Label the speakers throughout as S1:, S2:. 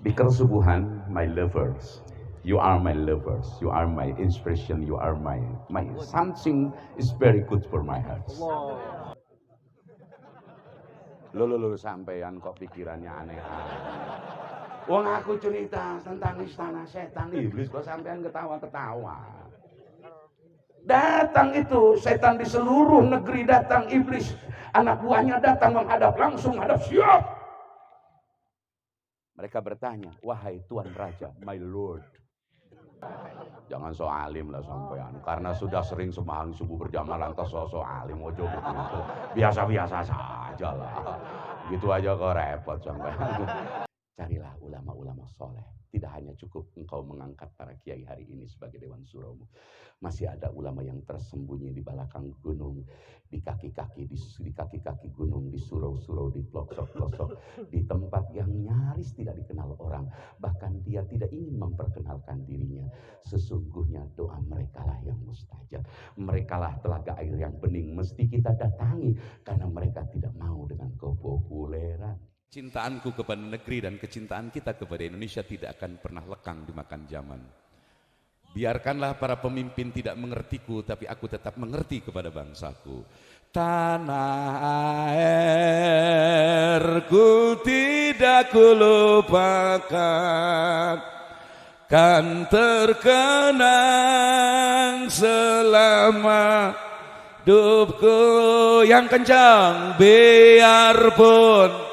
S1: Bikar subuhan, my lovers. You are my lovers. You are my inspiration. You are my something is very good for my heart. Lo sampean kok pikirannya aneh-aneh. Wong aku cerita tentang istana setan iblis kok sampean ketawa-ketawa. Datang itu setan di seluruh negeri, datang iblis, anak buahnya datang menghadap, langsung hadap, siap. Mereka bertanya, wahai Tuan Raja, my lord. Jangan so alim lah sampean, karena sudah sering sembahyang subuh berjamaah lantas so alim ojo begitu. Biasa-biasa saja lah. Gitu aja kok repot sampean. Carilah ulama-ulama soleh. Tidak hanya cukup engkau mengangkat para kiai hari ini sebagai Dewan Suromu. Masih ada ulama yang tersembunyi di belakang gunung, di kaki-kaki gunung, di surau-surau, di pelosok-pelosok, di tempat yang nyaris tidak dikenal orang. Bahkan dia tidak ingin memperkenalkan dirinya. Sesungguhnya doa merekalah yang mustajab. Merekalah telaga air yang bening. Mesti kita datangi karena mereka tidak mau dengan kepopuleran. Cintaanku kepada negeri dan kecintaan kita kepada Indonesia tidak akan pernah lekang dimakan zaman. Biarkanlah para pemimpin tidak mengertiku, tapi aku tetap mengerti kepada bangsaku. Tanah airku tidak kulupakan, kan terkenang selama hidupku. Yang kencang, biarpun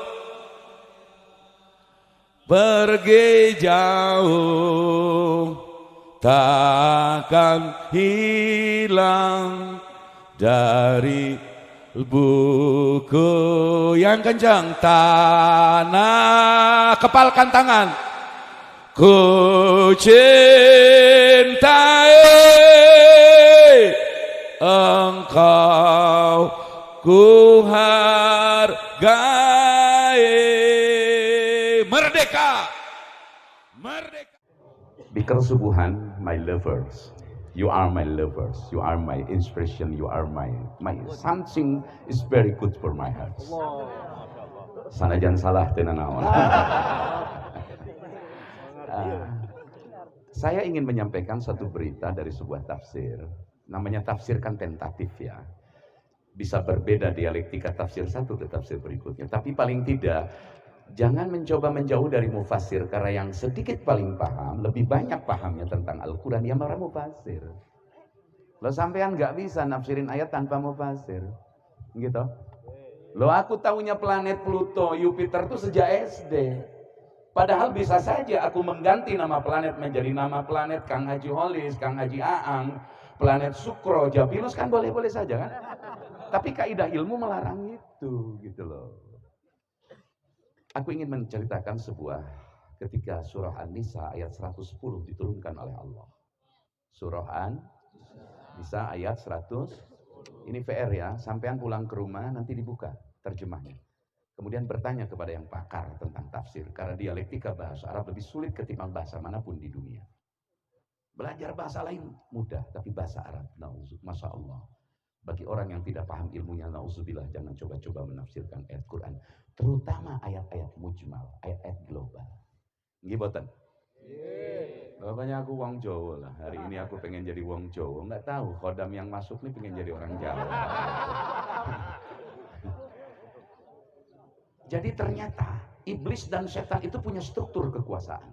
S1: pergi jauh, takkan hilang dari buku. Yang kencang, tanah, kepalkan tangan. Ku cintai engkau, ku hargai. Merdeka! Merdeka! Bikar subuhan, my lovers. You are my lovers. You are my inspiration. You are my something is very good for my heart. Sanajan salah tenanawan. Saya ingin menyampaikan satu berita dari sebuah tafsir. Namanya tafsir kan tentatif ya. Bisa berbeda dialektika tafsir satu ke tafsir berikutnya. Tapi paling tidak, jangan mencoba menjauh dari mufasir, karena yang sedikit paling paham, lebih banyak pahamnya tentang Al-Quran, ya para mufasir. Lo sampean nggak bisa nafsirin ayat tanpa mufasir, gitu. Lo aku tahunya planet Pluto, Jupiter tuh sejak SD. Padahal bisa saja aku mengganti nama planet menjadi nama planet Kang Haji Holis, Kang Haji Aang, planet Sukro, Jabilus, kan boleh-boleh saja kan. Tapi kaidah ilmu melarang itu, gitu loh. Aku ingin menceritakan sebuah ketika surah An-Nisa ayat 110 diturunkan oleh Allah. Surah An-Nisa ayat 100. Ini VR ya, sampean pulang ke rumah nanti dibuka terjemahnya. Kemudian bertanya kepada yang pakar tentang tafsir, karena dialektika bahasa Arab lebih sulit ketimbang bahasa manapun di dunia. Belajar bahasa lain mudah, tapi bahasa Arab, Masya Allah. Bagi orang yang tidak paham ilmunya, na'udzubillah, jangan coba-coba menafsirkan ayat Quran, terutama ayat-ayat mujmal, ayat-ayat global. Nggih boten? Bapaknya aku wong Jawa lah. Hari ini aku pengen jadi wong Jawa. Nggak tahu khodam yang masuk nih pengen jadi orang Jawa. Jadi ternyata iblis dan setan itu punya struktur kekuasaan.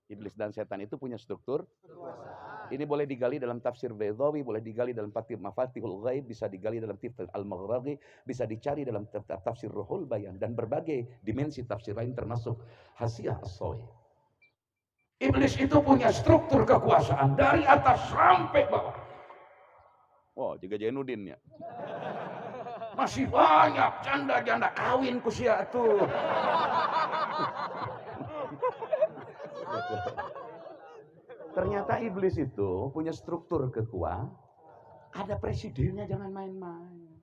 S1: Iblis dan setan itu punya struktur kekuasaan. Ini boleh digali dalam tafsir Baydawi, boleh digali dalam Mafatihul Ghaib, bisa digali dalam tafsir Al-Maghraqi, bisa dicari dalam tafsir Ruhul Bayan, dan berbagai dimensi tafsir lain termasuk Hasiyah As-Sawi. Iblis itu punya struktur kekuasaan dari atas sampai bawah. Wow, juga Jainuddin ya. Masih banyak janda-janda kawin kusia tuh. Ternyata iblis itu punya struktur kekuasaan. Ada presidennya, jangan main-main.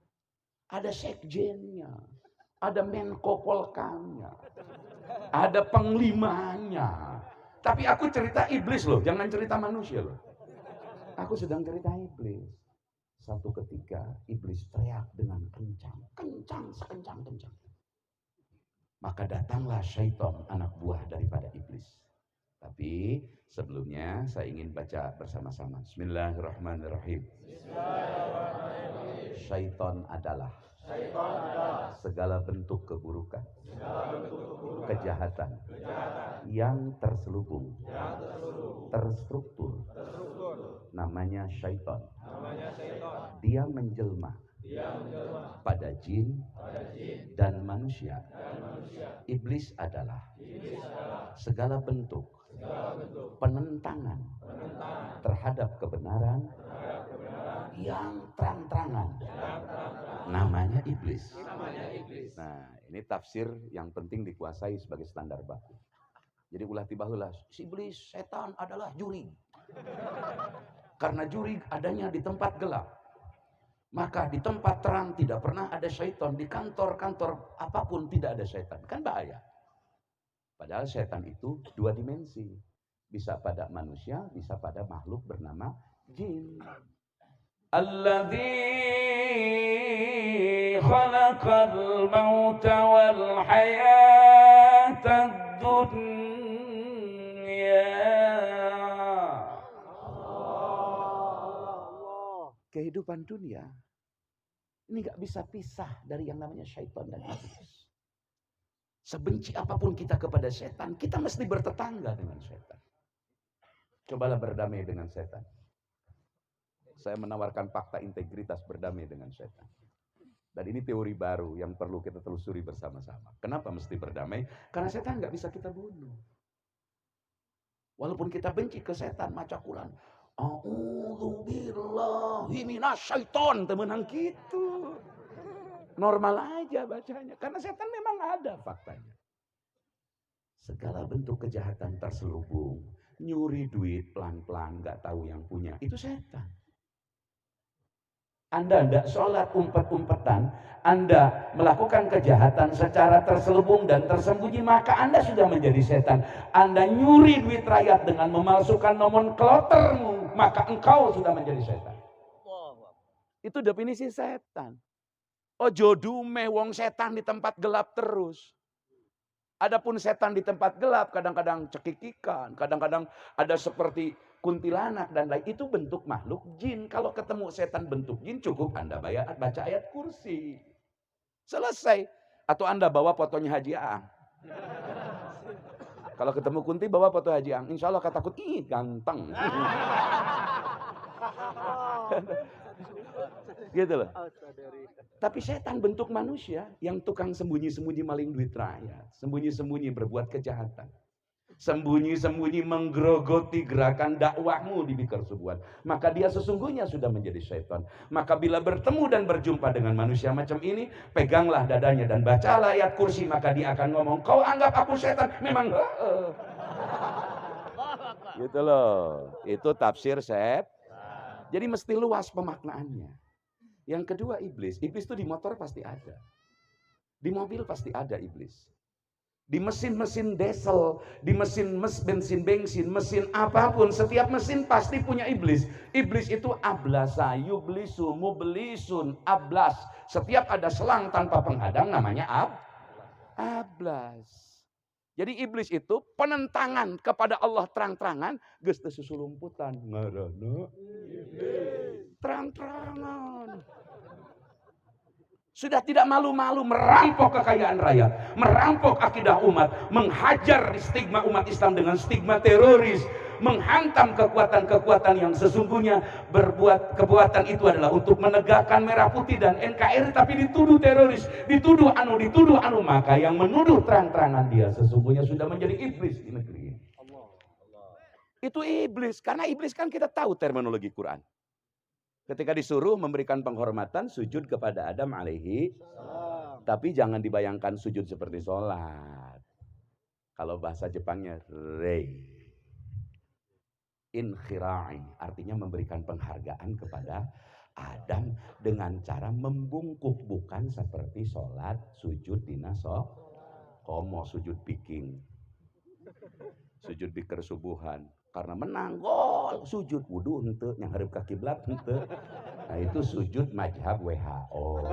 S1: Ada sekjennya, ada Menko Polkamnya, ada penglimanya. Tapi aku cerita iblis loh, jangan cerita manusia loh. Aku sedang cerita iblis. Satu ketika iblis teriak dengan kencang, kencang sekencang-kencang. Maka datanglah syaitan, anak buah daripada iblis. Tapi sebelumnya saya ingin baca bersama-sama. Bismillahirrahmanirrahim. Syaitan adalah segala bentuk keburukan, kejahatan yang terselubung, terstruktur, namanya syaitan. Dia menjelma pada jin dan manusia. Iblis adalah segala bentuk penentangan terhadap kebenaran yang terang-terangan, namanya iblis. Nah, ini tafsir yang penting dikuasai sebagai standar baku. Jadi ulah tibahulah, si iblis, setan adalah juri. Karena juri adanya di tempat gelap, maka di tempat terang tidak pernah ada syaitan. Di kantor-kantor apapun tidak ada syaitan. Kan bahaya. Padahal syaitan itu dua dimensi. Bisa pada manusia, bisa pada makhluk bernama jin. Alladzi khalaqal mauta wal hayatad dunya. Kehidupan dunia ini gak bisa pisah dari yang namanya syaitan dan iblis. Sebenci apapun kita kepada setan, kita mesti bertetangga dengan setan. Cobalah berdamai dengan setan. Saya menawarkan fakta integritas berdamai dengan setan. Dan ini teori baru yang perlu kita telusuri bersama-sama. Kenapa mesti berdamai? Karena setan gak bisa kita bunuh. Walaupun kita benci ke setan, maca Quran. A'udzubillahi minasyaiton, temenan gitu. Normal aja bacanya. Karena setan memang ada faktanya. Segala bentuk kejahatan terselubung. Nyuri duit pelan-pelan, gak tahu yang punya. Itu setan. Anda tidak sholat umpet-umpetan, Anda melakukan kejahatan secara terselubung dan tersembunyi, maka Anda sudah menjadi setan. Anda nyuri duit rakyat dengan memalsukan nomenklaturmu, maka engkau sudah menjadi setan. Itu definisi setan. Ojo dume wong setan di tempat gelap terus. Adapun setan di tempat gelap kadang-kadang cekikikan, kadang-kadang ada seperti kuntilanak dan lain, itu bentuk makhluk jin. Kalau ketemu setan bentuk jin, cukup Anda baca ayat kursi. Selesai. Atau Anda bawa fotonya Haji Aang. Kalau ketemu kunti bawa foto Haji Aang, insya Allah kata takut, ih ganteng. Gitu loh. Tapi setan bentuk manusia yang tukang sembunyi-sembunyi maling duit rakyat, sembunyi-sembunyi berbuat kejahatan, sembunyi-sembunyi menggerogoti gerakan dakwahmu di Bikar Subuhan, maka dia sesungguhnya sudah menjadi setan. Maka bila bertemu dan berjumpa dengan manusia macam ini, peganglah dadanya dan bacalah ayat kursi, maka dia akan ngomong, kau anggap aku setan? Memang gitu loh. Itu tafsir setan. Jadi mesti luas pemaknaannya. Yang kedua iblis. Iblis itu di motor pasti ada. Di mobil pasti ada iblis. Di mesin-mesin diesel, di mesin bensin, mesin apapun, setiap mesin pasti punya iblis. Iblis itu ablasa, yublisu, mublisun, ablas. Setiap ada selang tanpa penghadang namanya ablas. Jadi iblis itu penentangan kepada Allah terang-terangan, geus teu susulumputan ngaranna terang-terangan. Sudah tidak malu-malu merampok kekayaan rakyat, merampok akidah umat, menghajar stigma umat Islam dengan stigma teroris, menghantam kekuatan-kekuatan yang sesungguhnya berbuat kebuatan itu adalah untuk menegakkan merah putih dan NKRI, tapi dituduh teroris, dituduh anu, maka yang menuduh terang-terangan dia sesungguhnya sudah menjadi iblis di negeri ini. Itu iblis, karena iblis kan kita tahu terminologi Quran. Ketika disuruh memberikan penghormatan, sujud kepada Adam alaihi. Tapi jangan dibayangkan sujud seperti sholat. Kalau bahasa Jepangnya, rei. Inkhira'i, artinya memberikan penghargaan kepada Adam dengan cara membungkuk. Bukan seperti sholat, sujud dinaso. Komo sujud biking. Sujud bikir subuhan. Karena menang gol, sujud wudu henteu yang hareup ka kiblat henteu. Nah itu sujud mazhab WHO.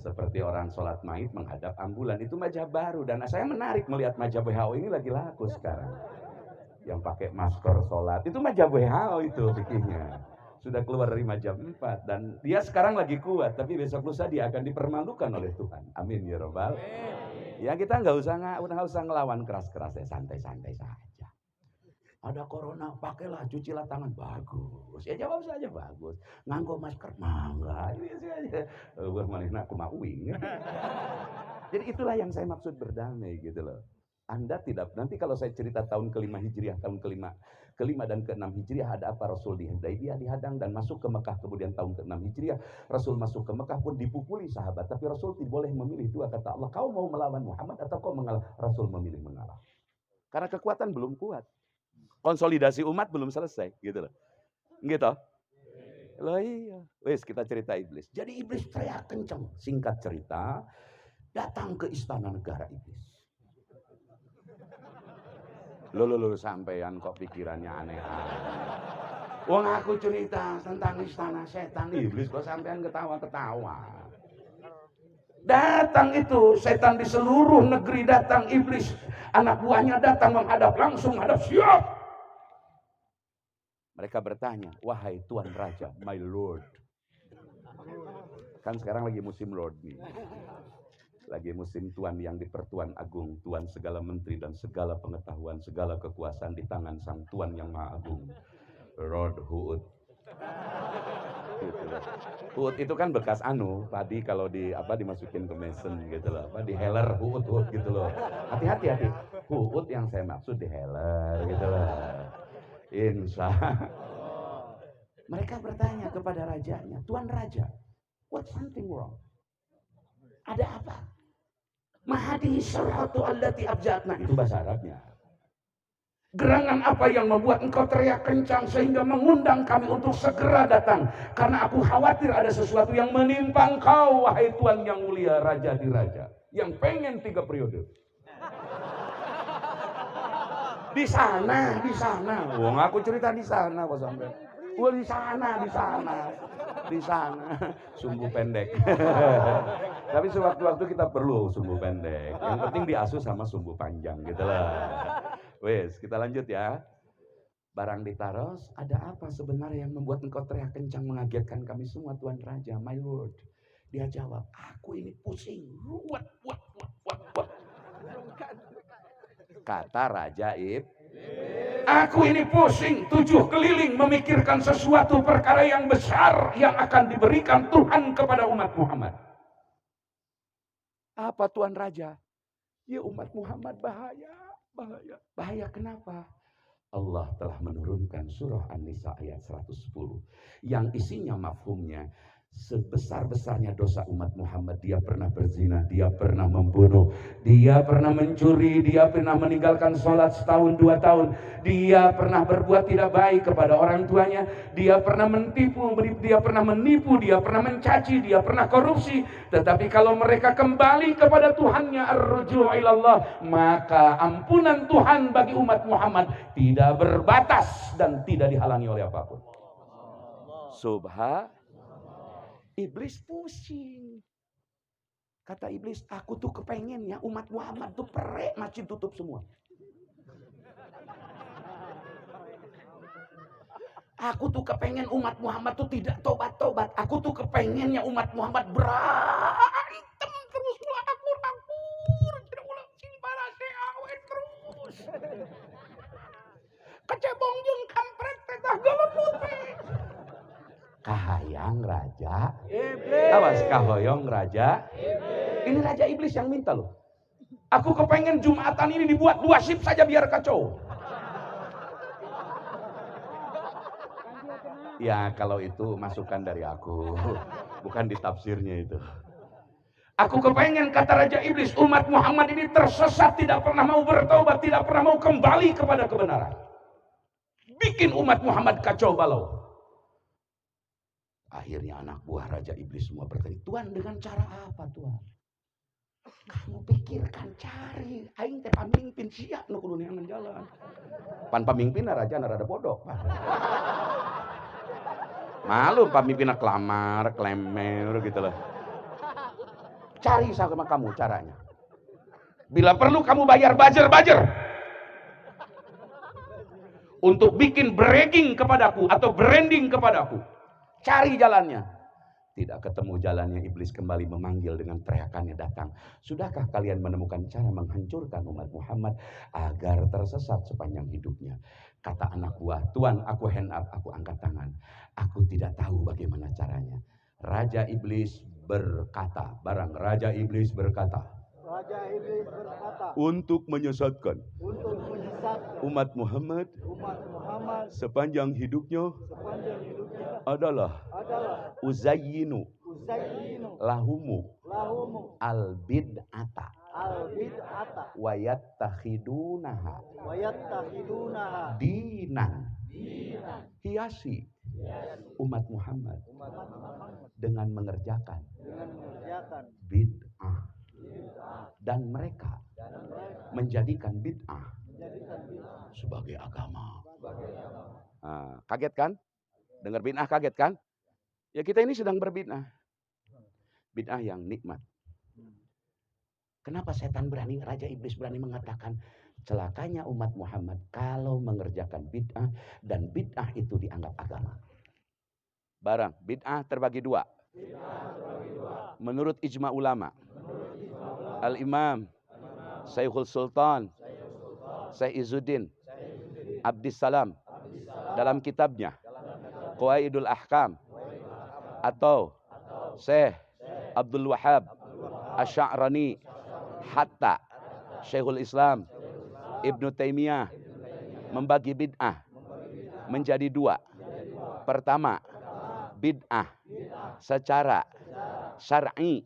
S1: Seperti orang sholat maid menghadap ambulan, itu mazhab baru. Dan saya menarik melihat mazhab WHO ini lagi laku sekarang. Yang pakai masker sholat, itu mazhab WHO itu bikinnya. Sudah keluar dari mazhab 4. Dan dia sekarang lagi kuat, tapi besok lusa dia akan dipermalukan oleh Tuhan. Amin ya Rabbal. Ya kita nggak usah ngelawan keras-keras, ya santai-santai saja. Ada corona, pakailah, cucilah tangan, bagus. Ya jawab saja bagus. Nganggo masker, mangga. Wah malihna aku mau uing. Jadi itulah yang saya maksud berdamai gitu loh. Anda tidak, nanti kalau saya cerita tahun ke-5 Hijriah, tahun kelima dan ke-6 Hijriah, ada apa Rasul di Hudaybiyah dihadang dan masuk ke Mekah, kemudian tahun ke-6 Hijriah, Rasul masuk ke Mekah pun dipukuli sahabat, tapi Rasul tidak boleh memilih dua, kata Allah, kau mau melawan Muhammad atau kau mengalah? Rasul memilih mengalah. Karena kekuatan belum kuat. Konsolidasi umat belum selesai, gitu loh. Gitu. Loh iya. Wes kita cerita iblis. Jadi iblis teriak kencang. Singkat cerita, datang ke istana negara iblis. Loh sampean kok pikirannya aneh-aneh. Wong aku cerita tentang istana setan iblis kok sampean ketawa-ketawa. Datang itu setan di seluruh negeri, datang iblis. Anak buahnya datang menghadap, langsung hadap, siap. Mereka bertanya, wahai Tuan Raja, my Lord. Kan sekarang lagi musim Lord nih. Lagi musim Tuan yang di Pertuan Agung. Tuan segala menteri dan segala pengetahuan, segala kekuasaan di tangan sang Tuan yang Maha Agung. Lord Huut. Gitu loh. Huut itu kan bekas padi kalau dimasukin ke mesin gitu loh. Di heller Huut gitu loh. Hati-hati. Huut yang saya maksud di heller gitu loh. Insya mereka bertanya kepada rajanya, Tuan Raja, what's something wrong? Ada apa? Mahadi syarhatu allati abjatna, itu bahasa Arabnya. Gerangan apa yang membuat engkau teriak kencang sehingga mengundang kami untuk segera datang? Karena aku khawatir ada sesuatu yang menimpa engkau, wahai Tuan yang mulia, Raja di Raja, yang pengen 3 periode. Di sana. Wong aku cerita di sana kok sampai. Gua di sana. Sumbu pendek. Tapi sewaktu-waktu kita perlu sumbu pendek. Yang penting diasuh sama sumbu panjang gitu lah. Wes, kita lanjut ya. Barang ditaruh, ada apa sebenarnya yang membuat engkau teriak kencang mengagetkan kami semua Tuan Raja, my Lord? Dia jawab, aku ini pusing. What. Kata Raja aku ini pusing 7 keliling memikirkan sesuatu perkara yang besar yang akan diberikan Tuhan kepada umat Muhammad. Apa Tuan Raja? Ya umat Muhammad bahaya. Bahaya kenapa? Allah telah menurunkan surah An-Nisa ayat 110 yang isinya mafhumnya, sebesar-besarnya dosa umat Muhammad, dia pernah berzina, dia pernah membunuh, dia pernah mencuri, dia pernah meninggalkan sholat setahun 2 tahun, dia pernah berbuat tidak baik kepada orang tuanya, dia pernah menipu, dia pernah mencaci, dia pernah korupsi. Tetapi kalau mereka kembali kepada Tuhannya, ar-ruju' ilallah, maka ampunan Tuhan bagi umat Muhammad tidak berbatas dan tidak dihalangi oleh apapun. Iblis pusing. Kata iblis, aku tuh kepengennya umat Muhammad tuh perek, masjid tutup semua. Aku tuh kepengen umat Muhammad tuh tidak tobat-tobat. Aku tuh kepengennya umat Muhammad berantem terus akur. Tidak ulang simbara seawen terus. Kecebong jeung kampret tetah galau putih. Kahayang Raja Iblis. Awas kahoyong Raja Iblis. Ini Raja Iblis yang minta loh. Aku kepengen Jumatan ini dibuat 2 shift saja biar kacau. Ya kalau itu masukan dari aku, bukan di tafsirnya itu. Aku kepengen, kata Raja Iblis, umat Muhammad ini tersesat, tidak pernah mau bertobat, tidak pernah mau kembali kepada kebenaran. Bikin umat Muhammad kacau balau. Akhirnya anak buah Raja Iblis semua bertanya, Tuhan dengan cara apa Tuhan? Kamu pikirkan cari, aing teh pamimpin siap nu kudu neangan jalan. Pan pamimpin raja rada bodoh. Malu pamimpin kelamar, klemer gitu loh. Cari sama kamu caranya. Bila perlu kamu bayar bajer-bajer untuk bikin bragging kepadaku atau branding kepadaku. Cari jalannya. Tidak ketemu jalannya, iblis kembali memanggil dengan teriakannya datang. Sudahkah kalian menemukan cara menghancurkan umat Muhammad agar tersesat sepanjang hidupnya? Kata anak buah, Tuan, aku hand up, aku angkat tangan. Aku tidak tahu bagaimana caranya. Raja Iblis berkata, Raja Iblis berkata, untuk menyesatkan umat Muhammad sepanjang hidupnya adalah uzayyinu lahumu al-bid'ata wa yattakhidunaha dinan. Hiasi umat Muhammad dengan mengerjakan bid'ah, dan mereka menjadikan bid'ah sebagai agama. Kaget kan? Dengar bid'ah kaget kan? Ya, kita ini sedang berbid'ah. Bid'ah yang nikmat. Kenapa setan berani, Raja Iblis berani mengatakan celakanya umat Muhammad kalau mengerjakan bid'ah dan bid'ah itu dianggap agama. Barang, bid'ah terbagi dua. Menurut ijma ulama. Al-Imam Syekhul Sultan Syekh Izzuddin Abdissalam dalam kitabnya Qawaidul Ahkam atau Syekh Abdul Wahhab Asy'arani hatta Syekhul Islam Ibnu Taimiyah membagi bid'ah menjadi dua. Pertama, bid'ah secara syar'i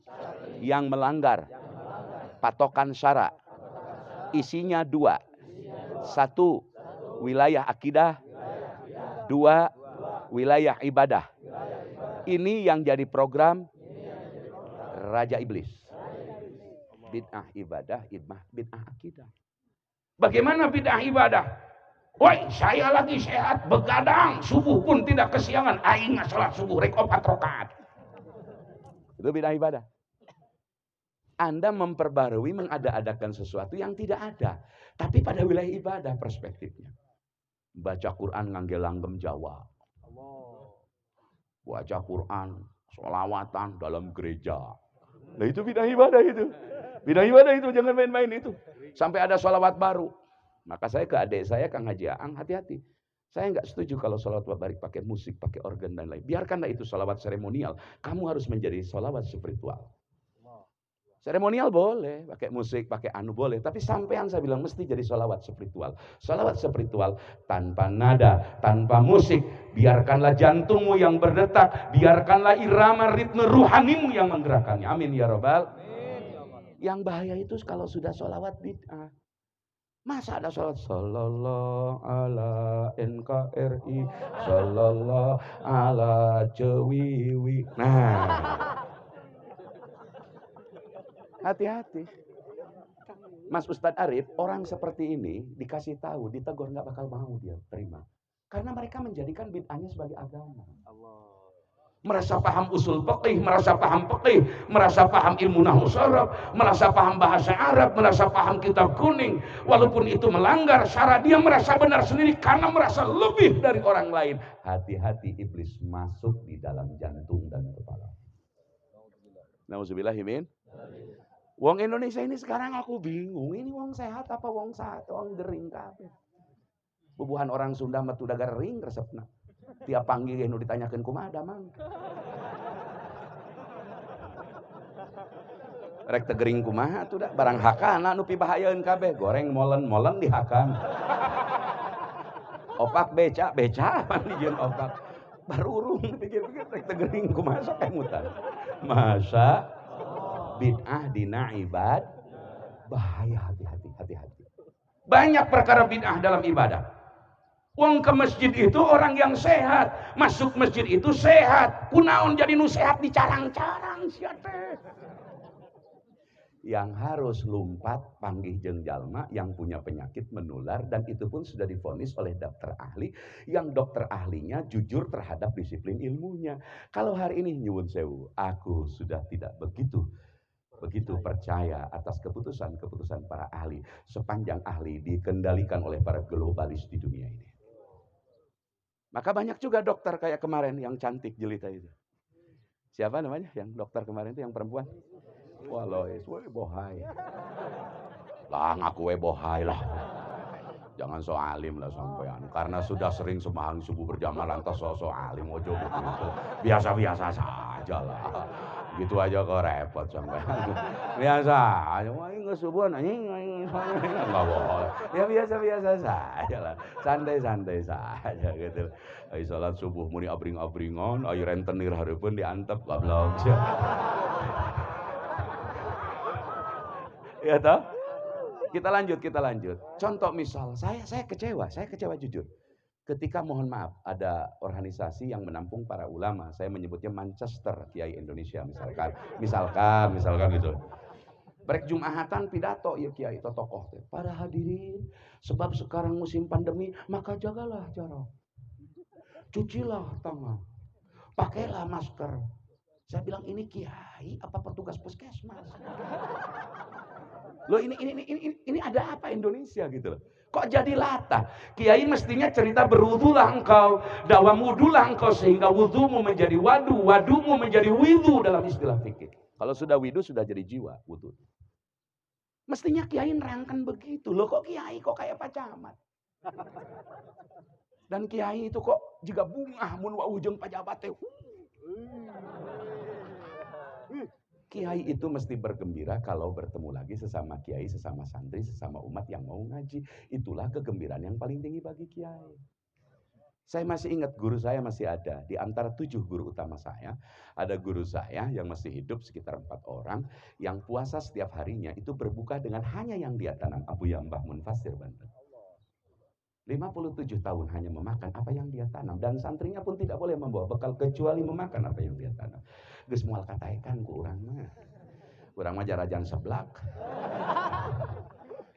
S1: yang melanggar patokan syara. Isinya dua. Satu, wilayah akidah. Dua, wilayah ibadah. Ini yang jadi program Raja Iblis. Bid'ah ibadah, bid'ah akidah. Bagaimana bid'ah ibadah? Woi, saya lagi sehat, begadang, subuh pun tidak kesiangan. Aing salat subuh rek 4 rakaat. Itu bid'ah ibadah. Anda memperbarui, mengada-adakan sesuatu yang tidak ada. Tapi pada wilayah ibadah perspektifnya. Baca Quran ngangge langgam Jawa. Baca Quran, sholawatan dalam gereja. Nah itu bid'ah ibadah itu. Bid'ah ibadah itu, jangan main-main itu. Sampai ada sholawat baru. Maka saya ke adik saya, Kang Haji Aang, hati-hati. Saya nggak setuju kalau sholawat barik pakai musik, pakai organ dan lain. Biarkanlah itu sholawat seremonial. Kamu harus menjadi sholawat spiritual. Seremonial boleh, pakai musik, pakai anu boleh. Tapi sampean saya bilang mesti jadi sholawat spiritual. Sholawat spiritual tanpa nada, tanpa musik. Biarkanlah jantungmu yang berdetak. Biarkanlah irama ritme ruhanimu yang menggerakkannya. Amin ya Rabbal. Yang bahaya itu kalau sudah sholawat bid'ah. Masa ada sholawat sallallahu ala NKRI, sallallahu ala Cewiwi. Nah, hati-hati. Mas Ustadz Arif, orang seperti ini dikasih tahu, ditegur, nggak bakal mau dia terima. Karena mereka menjadikan bid'ahnya sebagai agama. Merasa paham usul fiqih, merasa paham fikih, merasa paham ilmu nahwu sharaf, merasa paham bahasa Arab, merasa paham kitab kuning. Walaupun itu melanggar syarat, dia merasa benar sendiri karena merasa lebih dari orang lain. Hati-hati, iblis masuk di dalam jantung dan kepala. Nauzubillahimin. Wong Indonesia ini sekarang aku bingung, ini wong sehat apa wong sakit, wong gering kabeh. Bubuhan orang Sunda metu da gering resepna. Tiap panggil nu ditanyakeun kumaha damang. Rek teu gering kumaha atuh da barang hakana nu pibahayeun kabeh, goreng molen-molen dihakan. Opak beca dijieun opak. Barurung dipikir-pikir rek teu gering kumaha sok emutan. Masa bid'ah dina ibad bahaya, hati-hati. Banyak perkara bid'ah dalam ibadah. Wong ke masjid itu orang yang sehat, masuk masjid itu sehat. Kunaon jadi nu sehat dicarang-carang sia teh. Yang harus lumpat panggih jeung jalma yang punya penyakit menular, dan itu pun sudah divonis oleh dokter ahli yang dokter ahlinya jujur terhadap disiplin ilmunya. Kalau hari ini nyuwun sewu, aku sudah tidak begitu Begitu percaya atas keputusan-keputusan para ahli, sepanjang ahli dikendalikan oleh para globalis di dunia ini. Maka banyak juga dokter kayak kemarin yang cantik jelita itu. Siapa namanya yang dokter kemarin itu yang perempuan? Wah Lois, bohai. Lah ngaku bohai lah. Jangan so alim lah sampean. Karena sudah sering sembahyang subuh berjamaah lantas so alim ojo begitu. Biasa-biasa saja lah. Gitu aja kok repot sampean. Biasa aja. Wah ini subuh anjing enggak boleh. Ya biasa-biasa saja lah. Santai-santai saja gitu. Ai salat subuh muni abring-abringon, ai rentenir hareupeun diantep goblok. Ya toh? Kita lanjut. Contoh misal, saya kecewa jujur. Ketika mohon maaf, ada organisasi yang menampung para ulama, saya menyebutnya Manchester Kiai Indonesia misalkan gitu. Brek Jumahatan pidato ya Kiai itu tokoh. Para hadirin, sebab sekarang musim pandemi, maka jagalah jarak. Cucilah tangan. Pakailah masker. Saya bilang ini Kiai apa petugas puskesmas? Loh ini ada apa Indonesia gitu loh. Kok jadi latah? Kiai mestinya cerita berwudulah engkau, dakwah wudulah engkau sehingga wudumu menjadi wadu, wadumu menjadi widu dalam istilah fikih. Kalau sudah widu sudah jadi jiwa wudu. Mestinya kiai nerangkan begitu. Loh kok kiai kok kayak Pak Camat? Dan kiai itu kok juga bunga mun wa ujung pejabat teh. Kiai itu mesti bergembira kalau bertemu lagi sesama kiai, sesama santri, sesama umat yang mau ngaji. Itulah kegembiraan yang paling tinggi bagi kiai. Saya masih ingat guru saya masih ada. Di antara 7 guru utama saya, ada guru saya yang masih hidup sekitar 4 orang, yang puasa setiap harinya itu berbuka dengan hanya yang dia tanam. Abu Yambah Munfasir Banten. 57 tahun hanya memakan apa yang dia tanam. Dan santrinya pun tidak boleh membawa bekal kecuali memakan apa yang dia tanam. Geus moal kataekan ku urang mah. Urang mah jarajan seblak.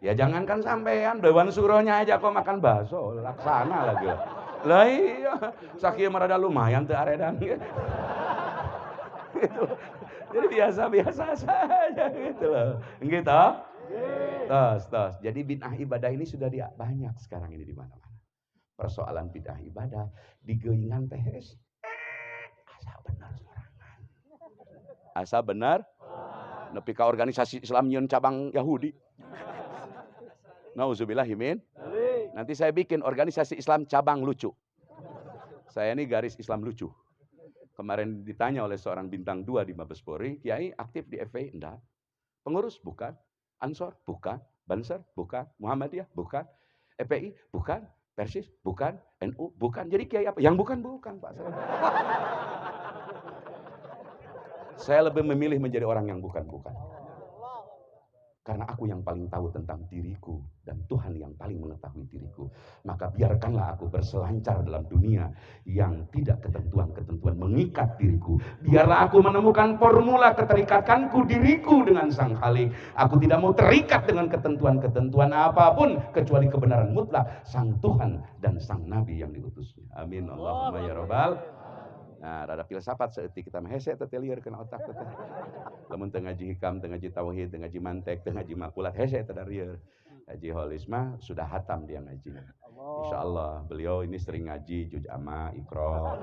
S1: Ya jangankan sampean, Dewan Suronya aja kok makan bakso, laksana lagi. Lah iya, sakieu mah rada lumayan teu aredan gitu. Jadi biasa-biasa saja gitu loh. Gitu. Tos. Jadi bid'ah ibadah ini sudah banyak sekarang ini di mana-mana. Persoalan bid'ah ibadah digeuingan teh asa benar sorangan. Asa benar? Nepi ka organisasi Islam nyeun cabang Yahudi. Nauzubillahi min. Nanti saya bikin organisasi Islam cabang lucu. Saya ini garis Islam lucu. Kemarin ditanya oleh seorang bintang 2 di Mabes Polri, Kiai aktif di FPI? Enggak. Pengurus? Bukan. Ansor? Bukan. Banser? Bukan. Muhammadiyah? Bukan. FPI? Bukan. Persis? Bukan. NU? Bukan. Jadi Kiai apa? Yang bukan Pak. Saya lebih memilih menjadi orang yang bukan. Karena aku yang paling tahu tentang diriku dan Tuhan yang paling mengetahui diriku. Maka biarkanlah aku berselancar dalam dunia yang tidak ketentuan-ketentuan mengikat diriku. Biarlah aku menemukan formula keterikatanku diriku dengan Sang Khalik. Aku tidak mau terikat dengan ketentuan-ketentuan apapun kecuali kebenaran mutlak Sang Tuhan dan Sang Nabi yang diutusnya. Amin. Allahumma ya rabbal. Nah, rada filsafat seeutik kita mah hese teh lieur kana otak teh. Lamun teu ngaji hikam, teu ngaji tauhid, teu ngaji mantek, teu ngaji makulat hese teh lieur. Haji Holis mah sudah hatam dia ngajinya. Insyaallah beliau ini sering ngaji juz amma, iqra.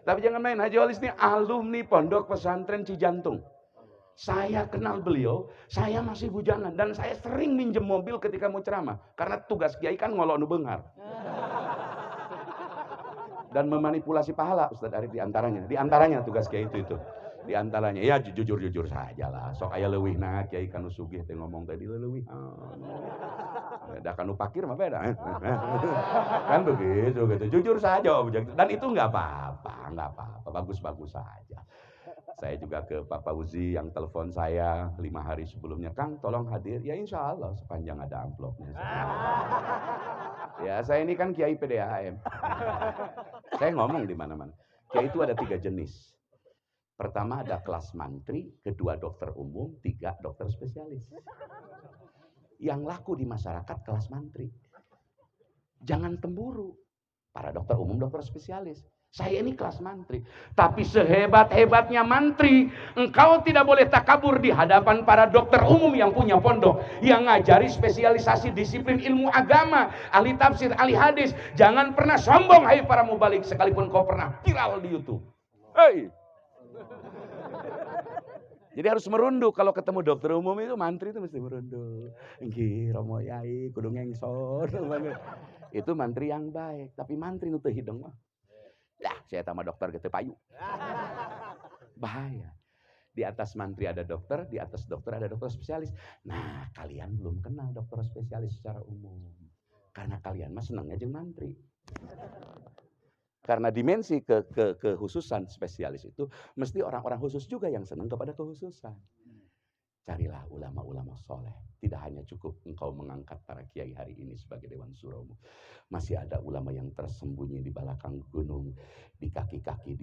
S1: Tapi jangan main, Haji Holis ini alumni Pondok Pesantren Cijantung. Saya kenal beliau, saya masih bujangan dan saya sering minjem mobil ketika mau ceramah karena tugas kiai kan ngolok nu beunghar. Dan memanipulasi pahala Ustadz Arif diantaranya tugas kiai itu diantaranya ya jujur saja lah sok aya leuwihna kiai kanu sugih teh ngomong tadi leuwih da kanu pakir mah beda kan begitu gitu jujur saja dan itu nggak apa-apa bagus-bagus saja. Saya juga ke Pak Fauzi yang telepon saya 5 hari sebelumnya, Kang tolong hadir, ya insya Allah sepanjang ada amplopnya. Ya saya ini kan Kiai PDAM. Saya ngomong di mana-mana. Kiai itu ada 3 jenis. Pertama ada kelas mantri, kedua dokter umum, 3 dokter spesialis. Yang laku di masyarakat kelas mantri. Jangan temburu. Para dokter umum, dokter spesialis. Saya ini kelas mantri. Tapi sehebat-hebatnya mantri, engkau tidak boleh takabur di hadapan para dokter umum yang punya pondok, yang ngajari spesialisasi disiplin ilmu agama, ahli tafsir, ahli hadis. Jangan pernah sombong, hai para mubalik, sekalipun kau pernah viral di YouTube. Hei. Jadi harus merunduk kalau ketemu dokter umum itu, mantri itu mesti merunduk. Nggih, Romo Yai, kudu ngengsor. Itu mantri yang baik, tapi mantri nu teu hidung mah. Lah, saya tambah dokter gitu payu. Bahaya. Di atas mantri ada dokter, di atas dokter ada dokter spesialis. Nah, kalian belum kenal dokter spesialis secara umum. Karena kalian mah senangnya jeung mantri. Karena dimensi kekhususan spesialis itu, mesti orang-orang khusus juga yang senang kepada kekhususan. Carilah ulama-ulama soleh. Tidak hanya cukup engkau mengangkat para kiai hari ini sebagai Dewan Suromu. Masih ada ulama yang tersembunyi di belakang gunung, di kaki-kaki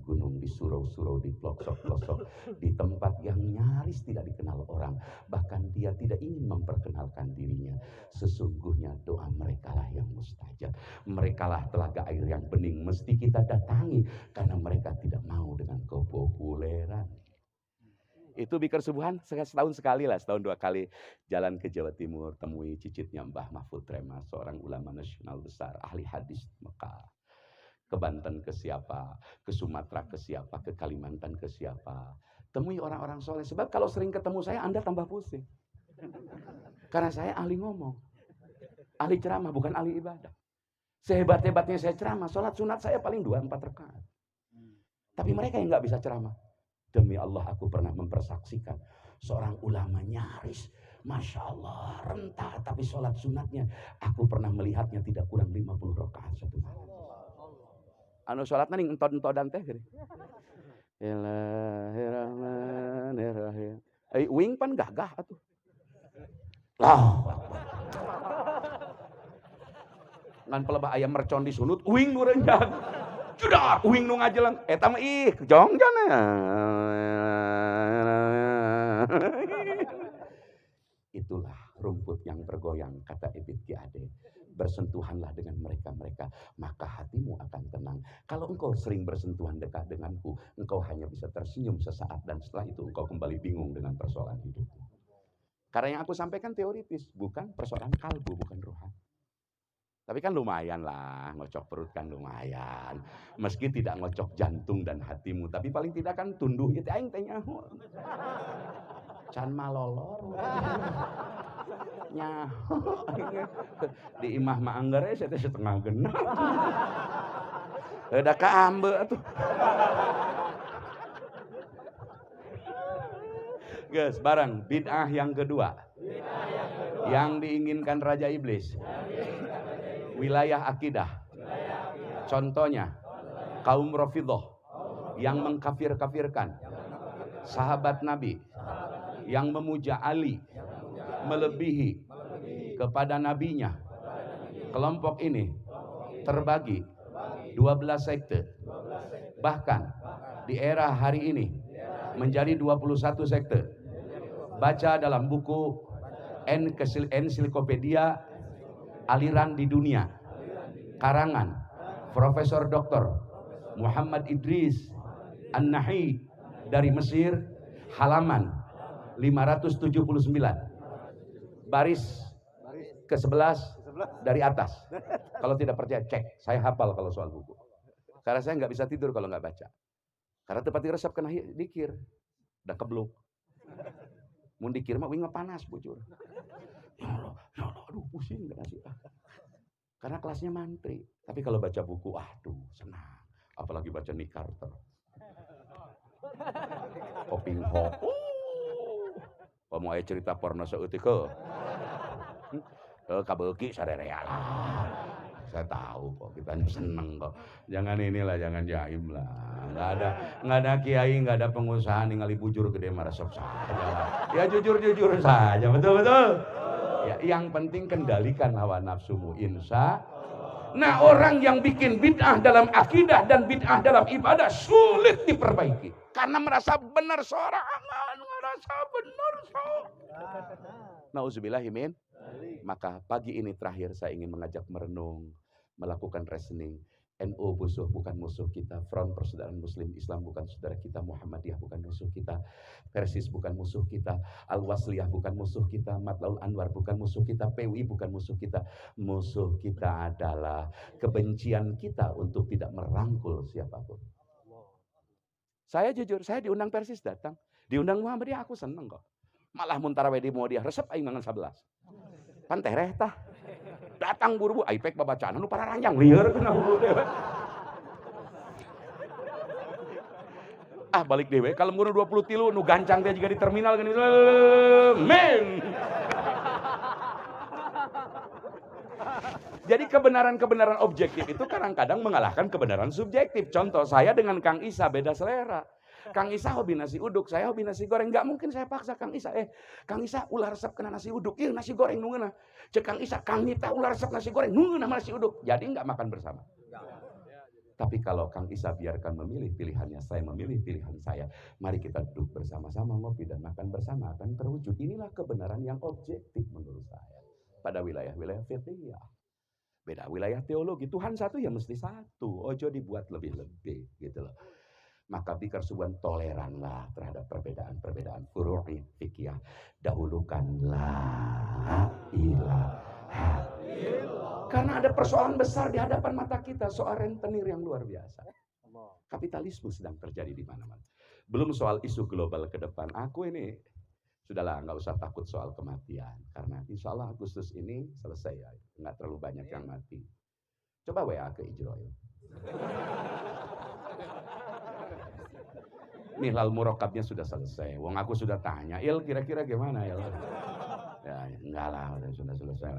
S1: gunung, di surau-surau, di pelosok-pelosok, di tempat yang nyaris tidak dikenal orang. Bahkan dia tidak ingin memperkenalkan dirinya. Sesungguhnya doa merekalah yang mustajab. Merekalah telaga air yang bening. Mesti kita datangi karena mereka tidak mau dengan kepopuleran. Itu Bikar Subuhan setahun sekali lah, setahun 2 kali jalan ke Jawa Timur, temui cicitnya Mbah Mahfud Rema, seorang ulama nasional besar, ahli hadis Mekah. Ke Banten ke siapa, ke Sumatera ke siapa, ke Kalimantan ke siapa. Temui orang-orang soleh, sebab kalau sering ketemu saya, Anda tambah pusing. Karena saya ahli ngomong, ahli ceramah, bukan ahli ibadah. Sehebat-hebatnya saya ceramah, sholat sunat saya paling 2-4 rakaat. Tapi mereka yang nggak bisa ceramah. Demi Allah aku pernah mempersaksikan seorang ulama nyaris, Masya Allah, rentah, tapi sholat sunatnya aku pernah melihatnya tidak kurang 50 rakaat satu malam. Anu sholatnya nih entot-entotan teh gini. Bismillahirrahmanirrahim. Wing pan gagah atuh. Lah. Ngan pelebah ayam mercon disunut, wing nu reunjang. Sudah, uing nu ngajelang. Eta mah ih, jongjana. Itulah rumput yang bergoyang, kata Ebit Ki Ade. Bersentuhanlah dengan mereka-mereka, maka hatimu akan tenang. Kalau engkau sering bersentuhan dekat denganku, engkau hanya bisa tersenyum sesaat dan setelah itu engkau kembali bingung dengan persoalan hidupmu. Karena yang aku sampaikan teoritis, bukan persoalan kalbu, bukan rohani. Tapi kan lumayan lah, ngocok perut kan lumayan. Meski tidak ngocok jantung dan hatimu, tapi paling tidak kan tunduh itu aing teh nyaho. Can malolor. Nyaho. Di imah mah anggar saya teh setengah genep. Udah kaambe atuh. Guys, barang bid'ah yang kedua. Yang diinginkan Raja Iblis. Wilayah akidah. Contohnya kaum Rafidhah yang mengkafir-kafirkan sahabat Nabi, yang memuja Ali melebihi kepada nabinya. Kelompok ini terbagi 12 sekte. Bahkan di era hari ini menjadi 21 sekte. Baca dalam buku Ensiklopedia Aliran di Dunia, karangan Profesor Dr. Muhammad Idris An-Nahi dari Mesir, halaman 579, baris ke-11 dari atas. Kalau tidak percaya cek, saya hafal kalau soal buku. Karena saya nggak bisa tidur kalau nggak baca. Karena tempat diresep kena dikir, udah kebluk. Mun dikir mah wing panas bujur. Ya Allah, aduh pusing gak sih. Karena kelasnya mantri. Tapi kalau baca buku, aduh senang. Apalagi baca Nick Carter. Oping Hop. Mau cerita porno seutik ke. Kabeuki sarerea lah. Saya tahu kok, kita seneng kok. Jangan inilah, jangan jaim lah. Nggak ada kiai, nggak ada pengusaha ningali bujur gede marah sok saja. Ya jujur saja, betul. Ya, yang penting kendalikan hawa nafsumu, insya. Nah, orang yang bikin bid'ah dalam akidah dan bid'ah dalam ibadah sulit diperbaiki karena merasa benar sorangan, merasa benar Nauzubillahimin. Maka pagi ini terakhir saya ingin mengajak merenung, melakukan reasoning. NU bukan musuh kita, Front Persaudaraan Muslim Islam bukan saudara kita, Muhammadiyah bukan musuh kita, Persis bukan musuh kita, Al-Wasliyah bukan musuh kita, Matlaul Anwar bukan musuh kita, PUI bukan musuh kita. Musuh kita adalah kebencian kita untuk tidak merangkul siapapun. Saya jujur, saya diundang Persis datang, diundang Muhammadiyah aku seneng kok. Malah muntaraweh di Muhammadiyah resep aing mangan 11. Pan tereh tah. Datang buru-buru, aipek babacaan, nu para ranjang lieur kena buru dewe. Balik dewe, kalau muru 23 nu gancang dia juga di terminal gini. Men. Jadi kebenaran-kebenaran objektif itu kadang-kadang mengalahkan kebenaran subjektif. Contoh, saya dengan Kang Isa beda selera. Kang Isa hobi nasi uduk, saya hobi nasi goreng. Gak mungkin saya paksa Kang Isa, Kang Isa ulah resep kena nasi uduk, iya nasi goreng nungeuna. Cek Kang Isa, Kang Nita ulah resep nasi goreng, nungeuna nasi uduk. Jadi gak makan bersama. Tapi kalau Kang Isa biarkan memilih pilihannya, saya memilih pilihan saya. Mari kita duduk bersama-sama, ngopi dan makan bersama, akan terwujud. Inilah kebenaran yang objektif menurut saya. Pada wilayah-wilayah fiqhiyah. Beda wilayah teologi, Tuhan satu ya mesti satu. Ojo dibuat lebih-lebih gitu loh. Maka Bikar Subuhan toleranlah terhadap perbedaan furu'i fikih. Dahulukanlah ilaha illallah. Karena ada persoalan besar di hadapan mata kita, soal rentenir yang luar biasa. Kapitalisme sedang terjadi di mana-mana. Belum soal isu global ke depan. Aku ini sudahlah, nggak usah takut soal kematian, karena insya Allah Agustus ini selesai ya, nggak terlalu banyak yang mati. Coba WA ke Ijroil. Mihlal Murokabnya sudah selesai. Wong aku sudah tanya, Il kira-kira gimana ya? Ya enggak lah, sudah selesai.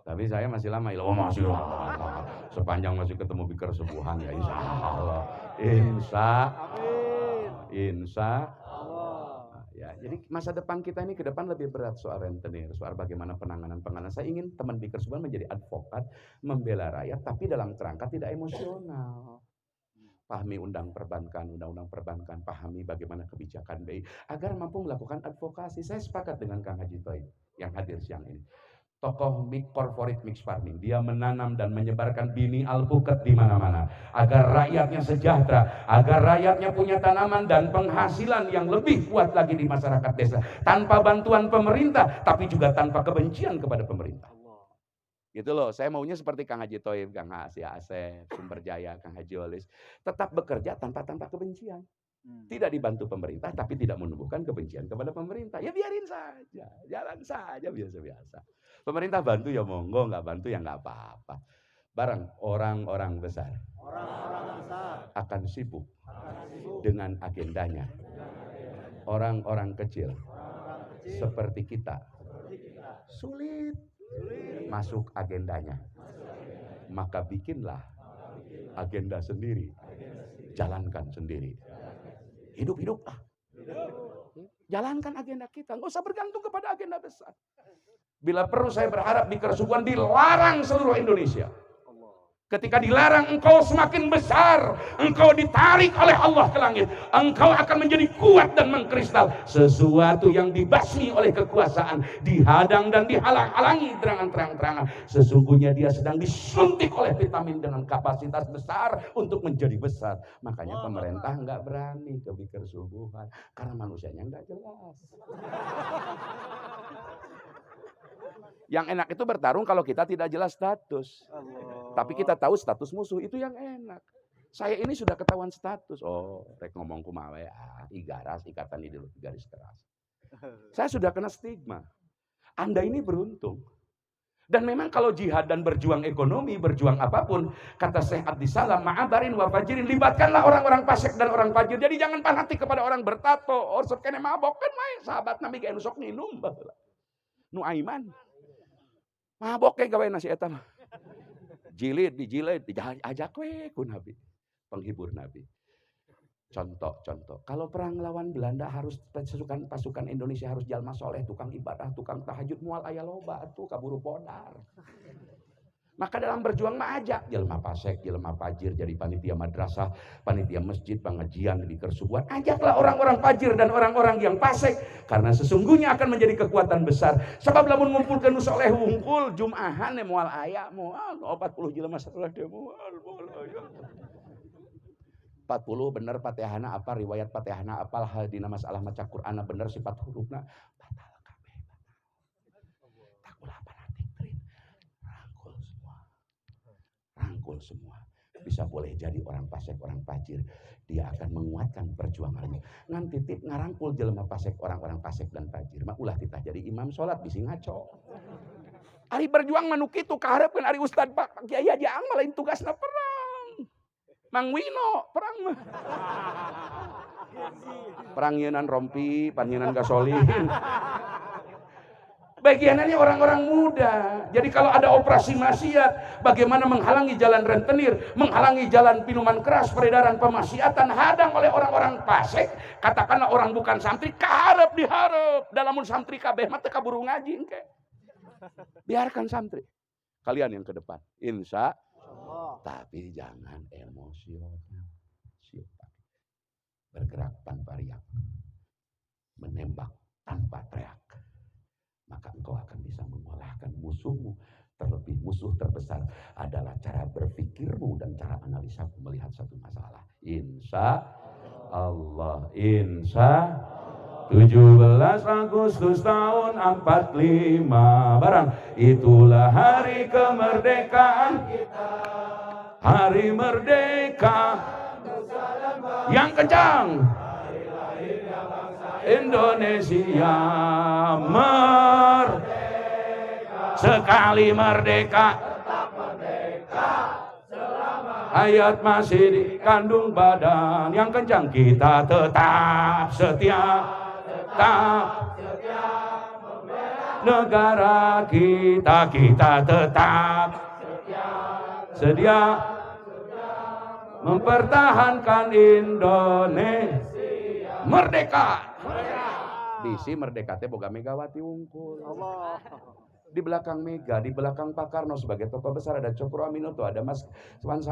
S1: Tapi saya masih lama, Il. Oh masih lama. Sepanjang masih ketemu Bikar Subuhan ya insya Allah. Insya Allah. Ya, jadi masa depan kita ini ke depan lebih berat soal rentenir, soal bagaimana penanganan. Saya ingin teman Bikar Subuhan menjadi advokat, membela rakyat, tapi dalam kerangka tidak emosional. Pahami undang-undang perbankan, pahami bagaimana kebijakan BI agar mampu melakukan advokasi. Saya sepakat dengan Kang Haji Toib yang hadir siang ini. Tokoh corporate mix farming, dia menanam dan menyebarkan bini alpukat di mana-mana agar rakyatnya sejahtera, agar rakyatnya punya tanaman dan penghasilan yang lebih kuat lagi di masyarakat desa, tanpa bantuan pemerintah, tapi juga tanpa kebencian kepada pemerintah. Gitu loh, saya maunya seperti Kang Haji Toib, Kang Asia Asep, Sumber Jaya, Kang Haji Olis, tetap bekerja tanpa kebencian. Tidak dibantu pemerintah, tapi tidak menumbuhkan kebencian kepada pemerintah. Ya biarin saja, jalan saja biasa-biasa. Pemerintah bantu ya monggo, nggak bantu ya nggak apa-apa. Barang orang-orang besar akan sibuk dengan agendanya. Orang-orang kecil seperti kita sulit masuk agendanya. Maka bikinlah agenda sendiri, jalankan sendiri. Hidup-hiduplah, jalankan agenda kita, nggak usah bergantung kepada agenda besar. Bila perlu saya berharap Bikar Subuhan dilarang seluruh Indonesia. Ketika dilarang, engkau semakin besar, engkau ditarik oleh Allah ke langit, engkau akan menjadi kuat dan mengkristal. Sesuatu yang dibasmi oleh kekuasaan, dihadang dan dihalang-halangi dengan terang-terangan, sesungguhnya dia sedang disuntik oleh vitamin dengan kapasitas besar untuk menjadi besar. Makanya pemerintah nggak berani ke Bikar Subuhan, karena manusianya nggak jelas. Yang enak itu bertarung kalau kita tidak jelas status. Tapi kita tahu status musuh, itu yang enak. Saya ini sudah ketahuan status. Oh, rek ngomong kumaha ya, igaras, ikatan ideologi garis keras. Saya sudah kena stigma. Anda ini beruntung. Dan memang kalau jihad dan berjuang ekonomi, berjuang apapun, kata Syekh Abdissalam, ma'abarin wa fajirin, libatkanlah orang-orang fasik dan orang fajir. Jadi jangan fanatik kepada orang bertato, orsop kene mabok kan main sahabat Nabi kayak nusok minum. Nu aiman. Mabok kayak gawe nasi etam. Dijilid, ajak we ku Nabi. Penghibur Nabi. Contoh. Kalau perang lawan Belanda harus pasukan Indonesia harus jalma soleh, tukang ibadah, tukang tahajud, mual aya loba tuh kaburu podar. Maka dalam berjuang mah ajak jelema pasek, jelema fajir jadi panitia madrasah, panitia masjid, pengajian di kersubuan. Ajaklah orang-orang fajir dan orang-orang yang pasek, karena sesungguhnya akan menjadi kekuatan besar. Sebab lamun ngumpulkeun nu soleh wungkul Jumahan moal aya moal 40 jelema salah teh moal aya. 40 bener Fatihahna apa, riwayat Fatihahna apal, hal dina masalah maca Qur'ana bener sifat hurufna batal kabeh. Tak ulah fanatik rangkul semua. Bisa boleh jadi orang pasek, orang fajir. Dia akan menguatkan perjuangannya. Ngan titip ngarangkul jelema pasek, orang-orang pasek dan fajir. Mah ulah titah jadi imam sholat bisi ngaco. Ari berjuang manuk itu kaharepkeun ari Ustad Pak Kiai Haji Ang lain tugasna perang. Mang Wino perang mah. Perang yeunaan rompi, panyeunaan gasolin. Bagiannya orang-orang muda. Jadi kalau ada operasi maksiat, bagaimana menghalangi jalan rentenir, menghalangi jalan minuman keras, peredaran pemaksiatan, hadang oleh orang-orang fasik. Katakanlah orang bukan santri, kaharep diharap. Dalamun santri kabeh mah teu kaburu ngaji engke. Biarkan santri. Kalian yang ke depan. Insya Allah. Tapi jangan emosional. Bergerak tanpa riak. Menembak tanpa teriak. Maka engkau akan bisa mengalahkan musuhmu. Terlebih musuh terbesar adalah cara berpikirmu dan cara analisamu melihat satu masalah. Insya Allah. Insya 17 Agustus tahun 45 barang itulah hari kemerdekaan kita. Hari merdeka yang kencang. Indonesia merdeka. Sekali merdeka tetap merdeka. Hayat masih di kandung badan. Yang kencang kita tetap setia. Tetap membela negara kita. Kita tetap sedia mempertahankan Indonesia merdeka. Bisi merdeka teh boga Megawati wungkul. Allah. Di belakang Mega, di belakang Pak Karno sebagai tokoh besar ada Cokro Aminoto, ada Mas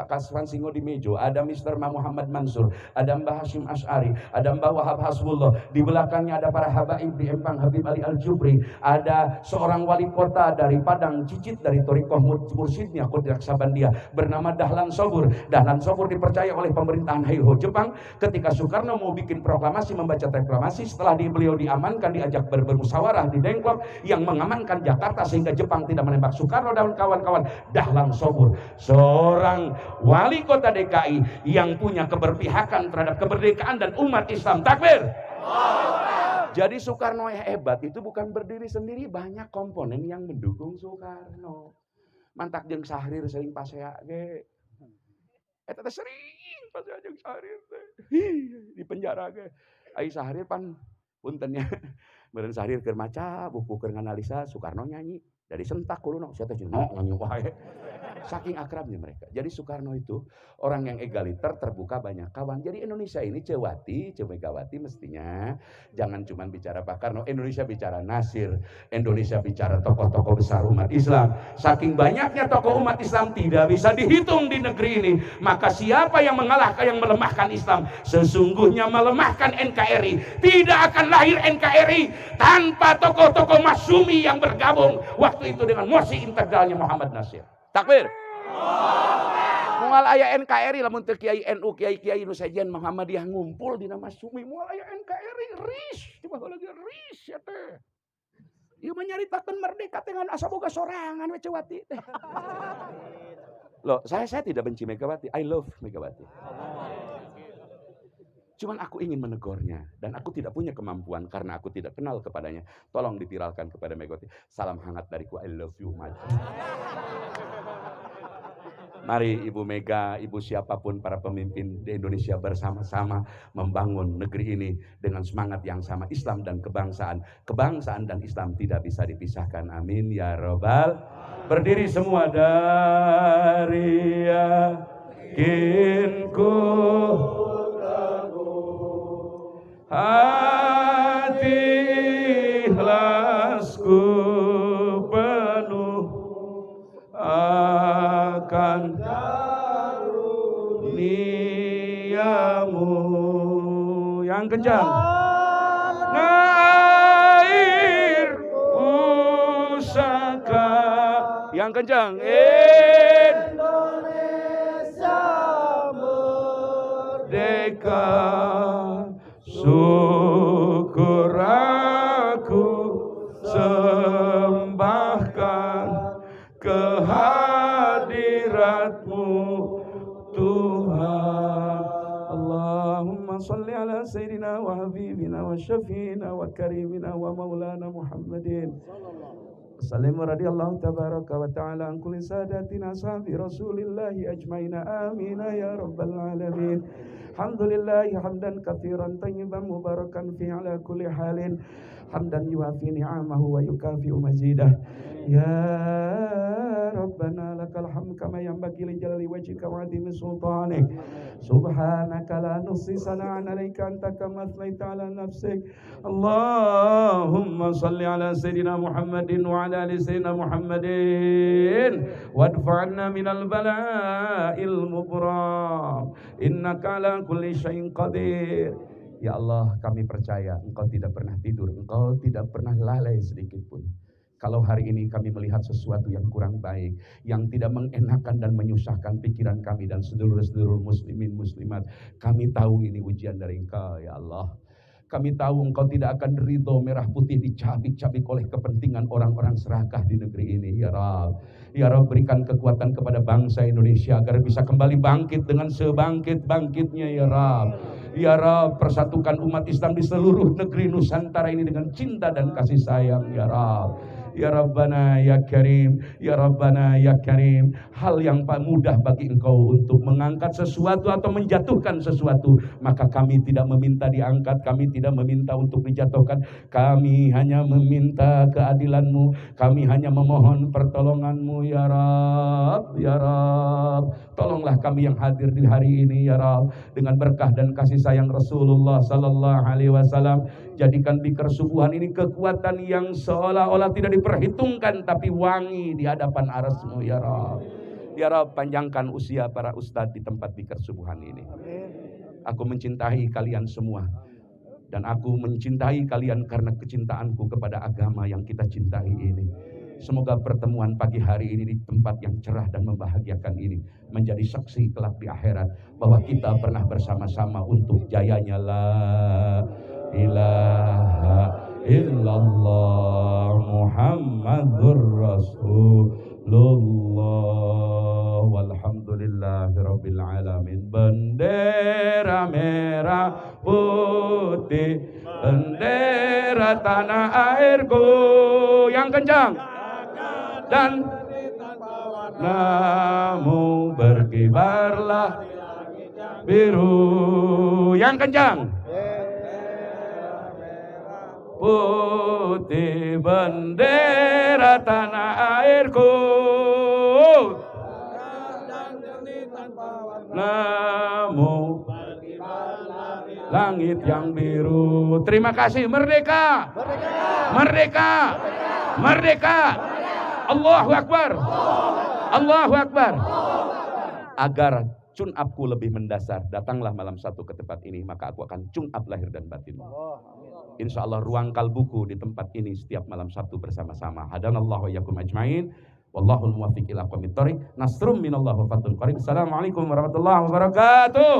S1: Kaswan Singo di Mejo, ada Mr. Muhammad Mansur, ada Mbah Hashim Ash'ari, ada Mbah Wahab Hasbullah. Di belakangnya ada para habaib di Empang Habib Ali Al-Jubri, ada seorang wali kota dari Padang Cicit dari Thariqah Mursyidnya Qudrak Sabandia bernama Dahlan Sobur. Dahlan Sobur dipercaya oleh pemerintahan Heiho Jepang ketika Soekarno mau bikin proklamasi, membaca proklamasi. Setelah beliau diamankan, diajak bermusyawarah di Dengklok yang mengamankan Jakarta sehingga Jepang tidak menembak Soekarno dan kawan-kawan. Dahlan Sobur, seorang wali kota DKI yang punya keberpihakan terhadap kemerdekaan dan umat Islam. Takbir. Jadi Soekarno hebat itu bukan berdiri sendiri, banyak komponen yang mendukung Soekarno. Mantak jeung Sahrir sering pasea ge. Eta teh sering pasea jeung Sahrir teh. Di penjara ge. Ai Sahrir pan puntennya. Meureun Sahrir keur maca buku keur nganalisa Soekarno nyanyi. Dari sentak kuluna sia teh nyanyi wae. Saking akrabnya mereka. Jadi Soekarno itu orang yang egaliter, terbuka, banyak kawan. Jadi Indonesia ini Cewati, Megawati mestinya jangan cuma bicara Pak Karno. Indonesia bicara Nasir, Indonesia bicara tokoh-tokoh besar umat Islam. Saking banyaknya tokoh umat Islam tidak bisa dihitung di negeri ini. Maka siapa yang mengalahkan, yang melemahkan Islam, sesungguhnya melemahkan NKRI. Tidak akan lahir NKRI tanpa tokoh-tokoh masyumi yang bergabung waktu itu dengan mosi integralnya Muhammad Nasir. Takbir. Moal aya NKRI lamun teu Kiai NU, Kiai-kiai nu sejen Muhammadiyah ngumpul dina Masyumi, moal aya NKRI ris, coba lagi ris ya teh. Ieu mah nyaritakeun merdeka teh ngan asa boga sorangan we Cewati teh. Loh, saya tidak benci Megawati, I love Megawati. Cuman aku ingin menegurnya dan aku tidak punya kemampuan karena aku tidak kenal kepadanya. Tolong diviralkan kepada Megawati. Salam hangat dariku, I love you much. Mari Ibu Mega, Ibu siapapun para pemimpin di Indonesia bersama-sama membangun negeri ini dengan semangat yang sama, Islam dan kebangsaan. Kebangsaan dan Islam tidak bisa dipisahkan. Amin ya Rabbal. Berdiri semua. Dari yakinku hati ikhlasku penuh Yang kencang. Ngair pusaka. Yang kencang. Indonesia merdeka. Syukur aku sembahkan kehadiratmu Tuhan. Allahumma salli ala sayyidina wa habibina wa syafiina wa karimina wa maulana Muhammadin. Salam radhiyallahu tabaraka wa ta'ala an kulli sadatina sahabi Rasulillahi ajmaina amin ya rabbal alamin. Alhamdulillah hamdan katsiran tayyiban mubarakan fi ala kulli halin. Hamdan yuwafi ni'amahu wa yukafi'u mazidah. Ya Rabbana lakal hamd kama yanbaghi li jalali wajhika wa 'azimi sultanik. Subhanaka la nuhsi sana'an 'alaika anta kama athnaita 'ala nafsik. Allahumma salli ala sayyidina Muhammadin wa ala ali sayyidina Muhammadin wadfa'na minal bala'il mubram. Innaka ala kulli syai'in qadir. Ya Allah, kami percaya Engkau tidak pernah tidur, Engkau tidak pernah lalai sedikit pun. Kalau hari ini kami melihat sesuatu yang kurang baik, yang tidak mengenakan dan menyusahkan pikiran kami dan sedulur-sedulur muslimin muslimat, kami tahu ini ujian dari Engkau ya Allah. Kami tahu Engkau tidak akan ridho merah putih dicabik-cabik oleh kepentingan orang-orang serakah di negeri ini ya Rabb. Ya Rabb, berikan kekuatan kepada bangsa Indonesia agar bisa kembali bangkit dengan sebangkit-bangkitnya ya Rabb. Ya Rabb, persatukan umat Islam di seluruh negeri Nusantara ini dengan cinta dan kasih sayang ya Rabb. Ya Rabbana ya Karim, ya Rabbana ya Karim. Hal yang mudah bagi Engkau untuk mengangkat sesuatu atau menjatuhkan sesuatu, maka kami tidak meminta diangkat, kami tidak meminta untuk dijatuhkan. Kami hanya meminta keadilan-Mu, kami hanya memohon pertolongan-Mu ya Rabb, ya Rabb. Tolonglah kami yang hadir di hari ini ya Rabb, dengan berkah dan kasih sayang Rasulullah sallallahu alaihi wasallam. Jadikan Bikar Subuhan ini kekuatan yang seolah-olah tidak diperhitungkan tapi wangi di hadapan aras-Mu ya Rabb. Ya Rabb, panjangkan usia para ustadz di tempat Bikar Subuhan ini. Aku mencintai kalian semua, dan aku mencintai kalian karena kecintaanku kepada agama yang kita cintai ini. Semoga pertemuan pagi hari ini di tempat yang cerah dan membahagiakan ini menjadi saksi kelak di akhirat bahwa kita pernah bersama-sama untuk jayanya la ilaha illallah Muhammadur Rasulullah walhamdulillahirabbil alamin. Bendera merah putih, bendera tanah airku yang kencang dan namu berkibarlah biru yang kencang. Putih bendera tanah airku, namu langit yang biru. Terima kasih. Merdeka, merdeka, merdeka. Allahu Akbar, Allahu Akbar. Agar cun-upku lebih mendasar, datanglah malam satu ke tempat ini, maka aku akan cun-up lahir dan batin. Insya Allah ruang kalbuku di tempat ini setiap malam Sabtu bersama-sama. Hadanallahu wa iyyakum ajmain. Wallahul muwaffiq ila aqwamit thoriq. Nasrum minallah wa fathun qarib. Assalamualaikum warahmatullahi wabarakatuh.